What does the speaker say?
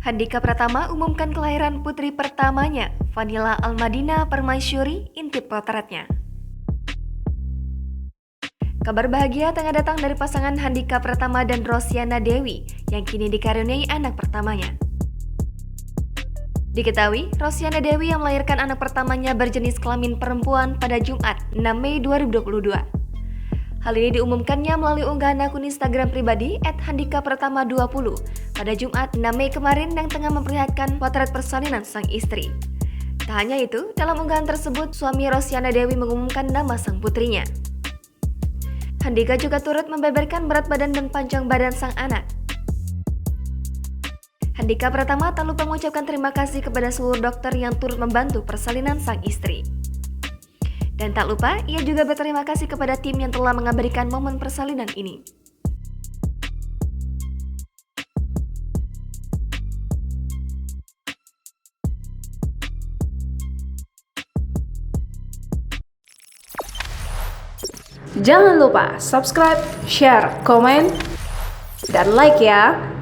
Handika Pratama umumkan kelahiran putri pertamanya, Vanilla Almadina Permaisuri, intip potretnya. Kabar bahagia tengah datang dari pasangan Handika Pratama dan Rosyana Dewi yang kini dikaruniai anak pertamanya. Diketahui, Rosyana Dewi yang melahirkan anak pertamanya berjenis kelamin perempuan pada Jumat 6 Mei 2022. Hal ini diumumkannya melalui unggahan akun Instagram pribadi @handikapratama20 pada Jumat 6 Mei kemarin yang tengah memperlihatkan potret persalinan sang istri. Tak hanya itu, dalam unggahan tersebut suami Rosyana Dewi mengumumkan nama sang putrinya. Handika juga turut membeberkan berat badan dan panjang badan sang anak. Handika Pratama tak lupa mengucapkan terima kasih kepada seluruh dokter yang turut membantu persalinan sang istri. Dan tak lupa, ia juga berterima kasih kepada tim yang telah mengabadikan momen persalinan ini. Jangan lupa subscribe, share, komen, dan like ya!